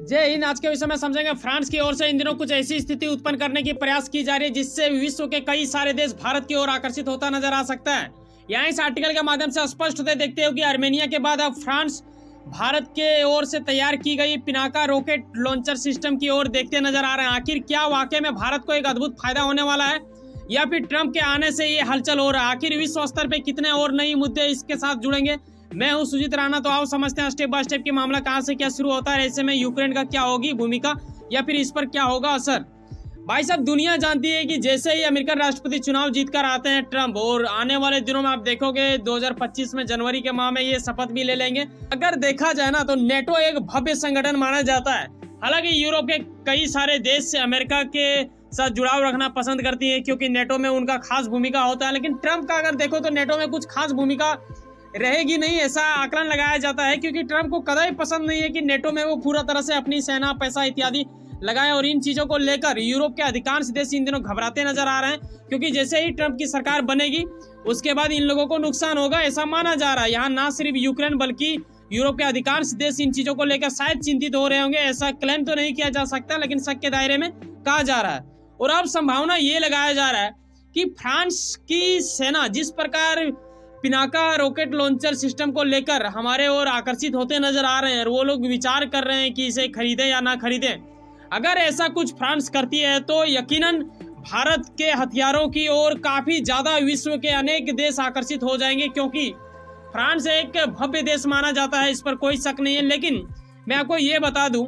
जय हिंद। आज के विषय में समझेंगे फ्रांस की ओर से इन दिनों कुछ ऐसी स्थिति उत्पन्न करने की प्रयास की जा रही है जिससे विश्व के कई सारे देश भारत की ओर आकर्षित होता नजर आ सकता है। यहाँ इस आर्टिकल के माध्यम से स्पष्ट होते देखते हो कि आर्मेनिया के बाद अब फ्रांस भारत के ओर से तैयार की गई पिनाका रॉकेट लॉन्चर सिस्टम की ओर देखते नजर आ रहे हैं। आखिर क्या वाकई में भारत को एक अद्भुत फायदा होने वाला है या फिर ट्रंप के आने से ये हलचल हो रहा है? आखिर विश्व स्तर पे कितने और नए मुद्दे इसके साथ जुड़ेंगे? मैं हूं सुजीत राणा। तो आओ समझते हैं स्टेप बाय स्टेप कि मामला कहां से क्या शुरू होता है, ऐसे में यूक्रेन का क्या होगी भूमिका या फिर इस पर क्या होगा असर। भाई साहब, दुनिया जानती है कि जैसे ही अमेरिकन राष्ट्रपति चुनाव जीतकर आते हैं ट्रंप, और आने वाले दिनों में आप देखोगे 2025 में जनवरी के माह में ये शपथ भी ले लेंगे। अगर देखा जाए ना तो नेटो एक भव्य संगठन माना जाता है। हालांकि यूरोप के कई सारे देश से अमेरिका के साथ जुड़ाव रखना पसंद करती है क्योंकि नेटो में उनका खास भूमिका होता है, लेकिन ट्रंप का अगर देखो तो नेटो में कुछ खास भूमिका रहेगी नहीं, ऐसा आकलन लगाया जाता है क्योंकि ट्रंप को कदापि पसंद नहीं है कि नेटो में वो पूरा तरह से अपनी सेना, पैसा इत्यादि लगाए। और इन चीजों को लेकर यूरोप के अधिकांश देश इन दिनों घबराते नजर आ रहे हैं क्योंकि जैसे ही ट्रंप की सरकार बनेगी उसके बाद इन लोगों को नुकसान होगा, ऐसा माना जा रहा है। यहाँ ना सिर्फ यूक्रेन बल्कि यूरोप के अधिकांश देश इन चीजों को लेकर शायद चिंतित हो रहे होंगे। ऐसा क्लेम तो नहीं किया जा सकता, लेकिन शक के दायरे में कहा जा रहा है। और अब संभावना ये लगाया जा रहा है कि फ्रांस की सेना जिस प्रकार पिनाका रॉकेट लॉन्चर सिस्टम को लेकर हमारे ओर आकर्षित होते नजर आ रहे हैं, वो लोग विचार कर रहे हैं कि इसे खरीदें या ना खरीदें। अगर ऐसा कुछ फ्रांस करती है तो यकीनन भारत के हथियारों की ओर काफी ज्यादा विश्व के अनेक देश आकर्षित हो जाएंगे क्योंकि फ्रांस एक भव्य देश माना जाता है, इस पर कोई शक नहीं है। लेकिन मैं आपको ये बता दूं,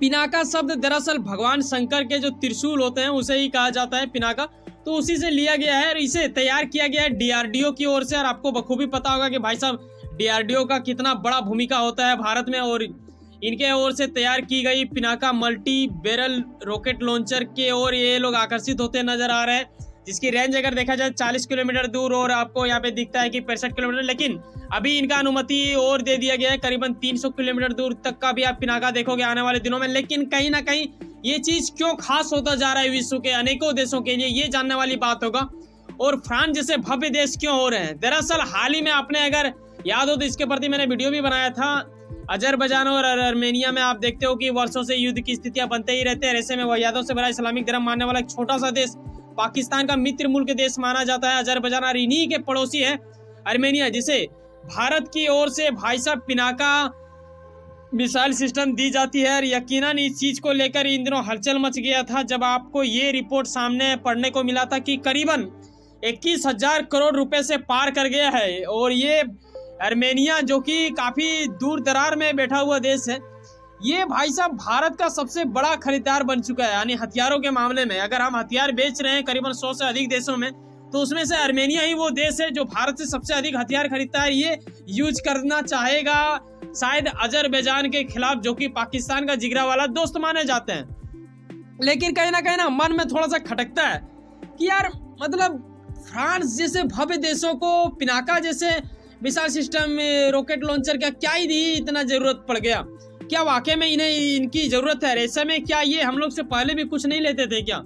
पिनाका शब्द दरअसल भगवान शंकर के जो त्रिशूल होते हैं उसे ही कहा जाता है पिनाका, तो उसी से लिया गया है और इसे तैयार किया गया है डीआरडीओ की ओर से। और आपको बखूबी पता होगा कि भाई साहब डीआरडीओ का कितना बड़ा भूमिका होता है भारत में, और इनके ओर से तैयार की गई Pinaka multi barrel rocket launcher के ओर ये लोग आकर्षित होते नजर आ रहे हैं, जिसकी रेंज अगर देखा जाए 40 किलोमीटर दूर और आपको यहाँ पे दिखता है कि 65 किलोमीटर, लेकिन अभी इनका अनुमति और दे दिया गया है करीबन 300 किलोमीटर दूर तक का भी आप पिनाका देखोगे आने वाले दिनों में। लेकिन कहीं ना कहीं ये चीज क्यों खास होता जा रहा है विश्व के अनेकों देशों के लिए, ये जानने वाली बात होगा। और फ्रांस जैसे भव्य देश क्यों हो रहे हैं? दरअसल हाल ही में आपने अगर याद हो तो इसके प्रति मैंने वीडियो भी बनाया था। अजरबैजान और आर्मेनिया में आप देखते हो कि वर्षों से युद्ध की स्थितियां बनते ही रहते हैं। ऐसे में वह से बड़ा इस्लामिक धर्म मानने वाला एक छोटा सा देश पाकिस्तान का मित्र मुल्क देश माना जाता है अजरबैजान, और इन्हीं के पड़ोसी है आर्मेनिया, जिसे भारत की ओर से भाई साहब पिनाका मिसाइल सिस्टम दी जाती है। और यकीनन इस चीज को लेकर इन दिनों हलचल मच गया था जब आपको ये रिपोर्ट सामने पढ़ने को मिला था कि करीबन 21,000 करोड़ रुपए से पार कर गया है। और ये आर्मेनिया जो कि काफी दूर दरार में बैठा हुआ देश है, ये भाई साहब भारत का सबसे बड़ा खरीदार बन चुका है। यानी हथियारों के मामले में अगर हम हथियार बेच रहे हैं करीबन 100 से अधिक देशों में, तो उसमें से आर्मेनिया ही वो देश है जो भारत से सबसे अधिक हथियार खरीदता है। ये यूज करना चाहेगा शायद अजरबैजान के खिलाफ, जो कि पाकिस्तान का जिगरा वाला दोस्त माने जाते हैं। लेकिन कहीं ना मन में थोड़ा सा खटकता है कि यार मतलब फ्रांस जैसे भव्य देशों को पिनाका जैसे मिसाइल सिस्टम रॉकेट लॉन्चर का क्या ही इतना जरूरत पड़ गया? क्या वाकई में इन्हें इनकी जरूरत है? ऐसे में क्या ये हम लोग से पहले भी कुछ नहीं लेते थे क्या?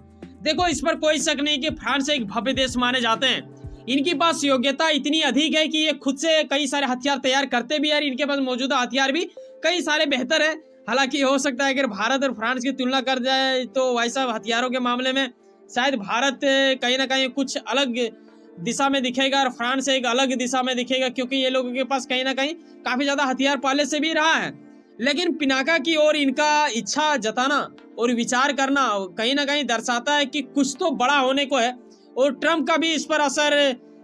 देखो, इस पर कोई शक नहीं कि फ्रांस एक भव्य देश माने जाते हैं। इनकी पास योग्यता इतनी अधिक है कि ये खुद से कई सारे हथियार तैयार करते भी है और इनके पास मौजूदा हथियार भी कई सारे बेहतर है। हालांकि हो सकता है अगर भारत और फ्रांस की तुलना कर जाए तो भाई साहब हथियारों के मामले में शायद भारत कहीं ना कहीं कुछ अलग दिशा में दिखेगा और फ्रांस एक अलग दिशा में दिखेगा, क्योंकि ये लोगों के पास कहीं ना कहीं काफी ज्यादा हथियार पहले से भी रहा है। लेकिन पिनाका की ओर इनका इच्छा जताना और विचार करना कहीं ना कहीं दर्शाता है कि कुछ तो बड़ा होने को है। और ट्रंप का भी इस पर असर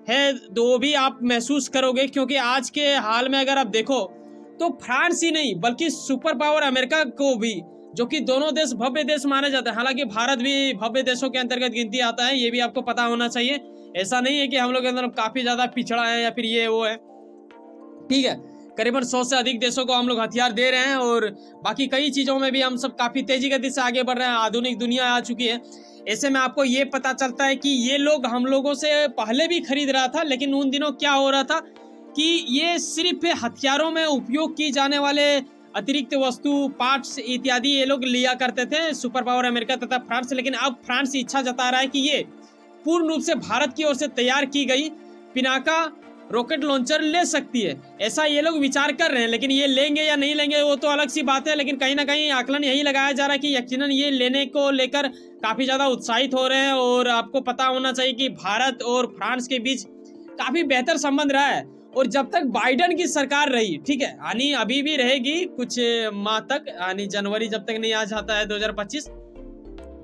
है, तो भी आप महसूस करोगे, क्योंकि आज के हाल में अगर आप देखो तो फ्रांस ही नहीं बल्कि सुपर पावर अमेरिका को भी, जो कि दोनों देश भव्य देश माने जाते हैं, हालांकि भारत भी भव्य देशों के अंतर्गत गिनती आता है, ये भी आपको पता होना चाहिए। ऐसा नहीं है कि हम लोग के अंदर काफी ज्यादा पिछड़ा है या फिर ये वो है, ठीक है। करीबन 100 से अधिक देशों को हम लोग हथियार दे रहे हैं और बाकी कई चीजों में भी हम सब काफी तेजी गति से आगे बढ़ रहे हैं। आधुनिक दुनिया आ चुकी है। ऐसे में आपको ये पता चलता है कि ये लोग हम लोगों से पहले भी खरीद रहा था, लेकिन उन दिनों क्या हो रहा था कि ये सिर्फ हथियारों में उपयोग की जाने वाले अतिरिक्त वस्तु, पार्ट्स इत्यादि ये लोग लिया करते थे, सुपर पावर अमेरिका तथा फ्रांस। लेकिन अब फ्रांस इच्छा जता रहा है कि ये पूर्ण रूप से भारत की ओर से तैयार की गई पिनाका रॉकेट लॉन्चर ले सकती है, ऐसा ये लोग विचार कर रहे हैं। लेकिन ये लेंगे या नहीं लेंगे वो तो अलग सी बात है, लेकिन कहीं ना कहीं आकलन यही लगाया जा रहा है कि यकीनन ये लेने को लेकर काफी ज्यादा उत्साहित हो रहे हैं। और आपको पता होना चाहिए कि भारत और फ्रांस के बीच काफी बेहतर संबंध रहा है, और जब तक बाइडेन की सरकार रही, ठीक है, यानी अभी भी रहेगी कुछ माह तक, यानी जनवरी जब तक नहीं आ जाता है 2025,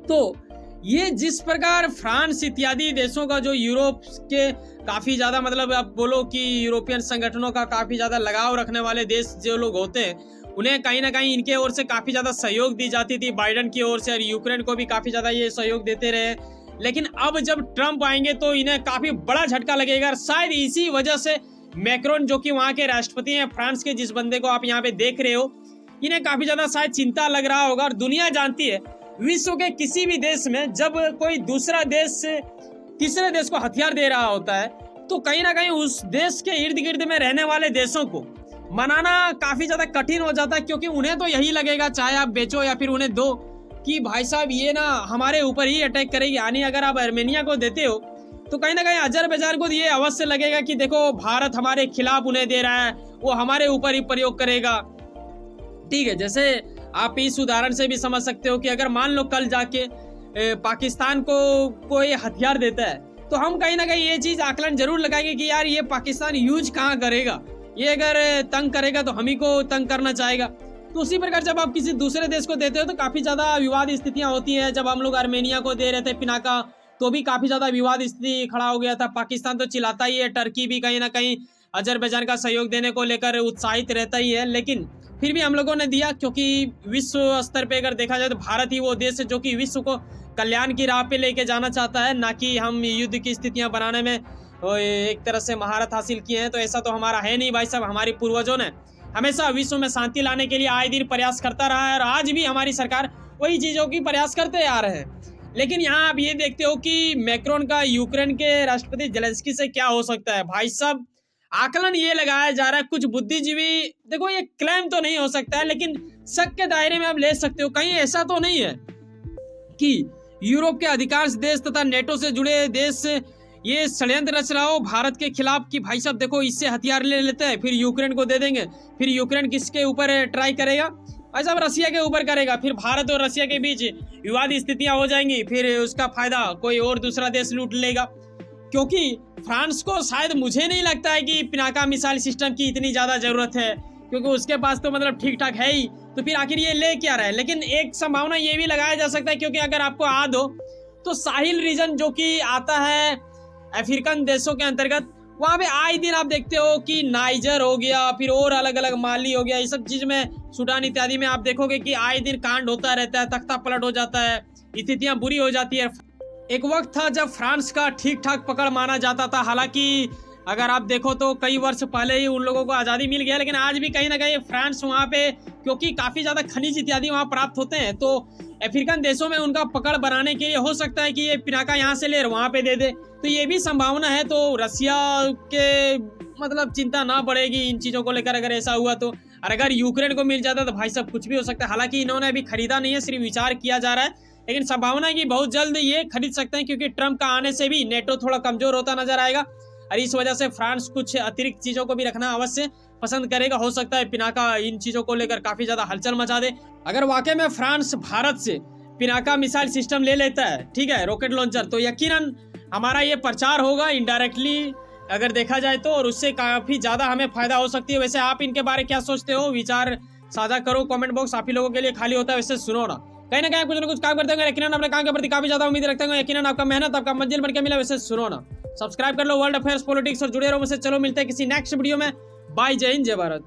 तो ये जिस प्रकार फ्रांस इत्यादि देशों का जो यूरोप के काफी ज्यादा मतलब आप बोलो कि यूरोपियन संगठनों का काफी ज्यादा लगाव रखने वाले देश जो लोग होते हैं, उन्हें कहीं ना कहीं इनके ओर से काफी ज्यादा सहयोग दी जाती थी बाइडेन की ओर से, और यूक्रेन को भी काफी ज्यादा ये सहयोग देते रहे। लेकिन अब जब ट्रंप आएंगे तो इन्हें काफी बड़ा झटका लगेगा, और शायद इसी वजह से मैक्रोन जो कि वहां के राष्ट्रपति हैं फ्रांस के, जिस बंदे को आप यहाँ पे देख रहे हो, इन्हें काफी ज्यादा शायद चिंता लग रहा होगा। और दुनिया जानती है विश्व के किसी भी देश में जब कोई दूसरा देश तीसरे देश को हथियार दे रहा होता है तो कहीं ना कहीं उस देश के इर्द गिर्द में रहने वाले देशों को मनाना काफी ज्यादा कठिन हो जाता है, क्योंकि उन्हें तो यही लगेगा, चाहे आप बेचो या फिर उन्हें दो, कि भाई साहब ये ना हमारे ऊपर ही अटैक करेगी। यानी अगर आप आर्मेनिया को देते हो तो कहीं ना कहीं अजरबैजान को ये अवश्य लगेगा कि देखो भारत हमारे खिलाफ उन्हें दे रहा है, वो हमारे ऊपर ही प्रयोग करेगा। ठीक है, जैसे आप इस उदाहरण से भी समझ सकते हो कि अगर मान लो कल जाके पाकिस्तान को कोई हथियार देता है तो हम कहीं ना कहीं ये चीज आकलन जरूर लगाएंगे कि यार ये पाकिस्तान यूज कहाँ करेगा, ये अगर तंग करेगा तो हम ही को तंग करना चाहेगा। तो उसी प्रकार जब आप किसी दूसरे देश को देते हो तो काफी ज्यादा विवाद स्थितियां होती है। जब हम लोग आर्मेनिया को दे रहे थे पिनाका तो भी काफी ज्यादा विवाद स्थिति खड़ा हो गया था। पाकिस्तान तो चिल्लाता ही है, टर्की भी कहीं ना कहीं अजरबैजान का सहयोग देने को लेकर उत्साहित रहता ही है, लेकिन फिर भी हम लोगों ने दिया, क्योंकि विश्व स्तर पे अगर देखा जाए तो भारत ही वो देश है जो कि विश्व को कल्याण की राह पे लेके जाना चाहता है, ना कि हम युद्ध की स्थितियां बनाने में एक तरह से महारत हासिल किए हैं। तो ऐसा तो हमारा है नहीं भाई साहब, हमारी पूर्वजों ने हमेशा विश्व में शांति लाने के लिए आए दिन प्रयास करता रहा है, और आज भी हमारी सरकार वही चीजों की प्रयास करते आ रहे हैं। लेकिन यहाँ आप ये देखते हो कि मैक्रोन का यूक्रेन के राष्ट्रपति जेलेंस्की से क्या हो सकता है। भाई साहब आकलन ये लगाया जा रहा है, कुछ बुद्धिजीवी, देखो ये क्लेम तो नहीं हो सकता है लेकिन शक के दायरे में आप ले सकते हो, कहीं ऐसा तो नहीं है कि यूरोप के अधिकांश देश तथा नेटो से जुड़े देश ये षड्यंत्र रच रहा हो भारत के खिलाफ कि भाई साहब देखो इससे हथियार ले लेते हैं फिर यूक्रेन को दे देंगे, फिर यूक्रेन किसके ऊपर ट्राई करेगा, भाई साहब रसिया के ऊपर करेगा, फिर भारत और रसिया के बीच विवाद स्थितियां हो जाएंगी, फिर उसका फायदा कोई और दूसरा देश लूट लेगा। क्योंकि फ्रांस को शायद मुझे नहीं लगता है कि पिनाका मिसाइल सिस्टम की इतनी ज्यादा जरूरत है, क्योंकि उसके पास तो मतलब ठीक ठाक है ही, तो फिर आखिर ये ले क्या रहा है। लेकिन एक संभावना ये भी लगाया जा सकता है, क्योंकि अगर आपको याद हो तो साहिल रीजन जो कि आता है अफ्रीकन देशों के अंतर्गत, वहां पे आए दिन आप देखते हो कि नाइजर हो गया, फिर और अलग अलग माली हो गया, ये सब चीज में सूडान इत्यादि में आप देखोगे कि आए दिन कांड होता रहता है, तख्ता पलट हो जाता है, स्थितियां बुरी हो जाती है। एक वक्त था जब फ्रांस का ठीक ठाक पकड़ माना जाता था, हालांकि अगर आप देखो तो कई वर्ष पहले ही उन लोगों को आज़ादी मिल गया, लेकिन आज भी कहीं ना कहीं फ्रांस वहाँ पे, क्योंकि काफ़ी ज़्यादा खनिज इत्यादि वहाँ प्राप्त होते हैं, तो अफ्रीकन देशों में उनका पकड़ बनाने के लिए हो सकता है कि ये पिनाका यहाँ से ले वहाँ पे दे दे, तो ये भी संभावना है। तो रसिया के मतलब चिंता ना बढ़ेगी इन चीज़ों को लेकर अगर ऐसा हुआ तो, और अगर यूक्रेन को मिल जाता तो भाई सब कुछ भी हो सकता है। हालांकि इन्होंने अभी खरीदा नहीं है, सिर्फ विचार किया जा रहा है, लेकिन संभावना है कि बहुत जल्द ये खरीद सकते हैं, क्योंकि ट्रंप का आने से भी नेटो थोड़ा कमजोर होता नजर आएगा, और इस वजह से फ्रांस कुछ अतिरिक्त चीजों को भी रखना अवश्य पसंद करेगा। हो सकता है पिनाका इन चीजों को लेकर काफी ज्यादा हलचल मचा दे। अगर वाकई में फ्रांस भारत से पिनाका मिसाइल सिस्टम ले लेता है, ठीक है, रॉकेट लॉन्चर, तो यकीनन हमारा ये प्रचार होगा इनडायरेक्टली अगर देखा जाए तो, और उससे काफी ज्यादा हमें फायदा हो सकती है। वैसे आप इनके बारे क्या सोचते हो, विचार साझा करो, कमेंट बॉक्स आप ही लोगों के लिए खाली होता है, वैसे सुनो ना, कहीं ना कहीं कुछ ना कुछ काम करते होंगे, यकीनन अपने काम के प्रति काफी ज्यादा उम्मीद रखते होंगे, यकीनन आपका मेहनत आपका मंजिल बनकर मिला, वैसे सुनो ना, सब्सक्राइब कर लो वर्ल्ड अफेयर्स पॉलिटिक्स और जुड़े रहो मुझसे। चलो मिलते हैं किसी नेक्स्ट वीडियो में, बाय, जय हिंद, जय भारत।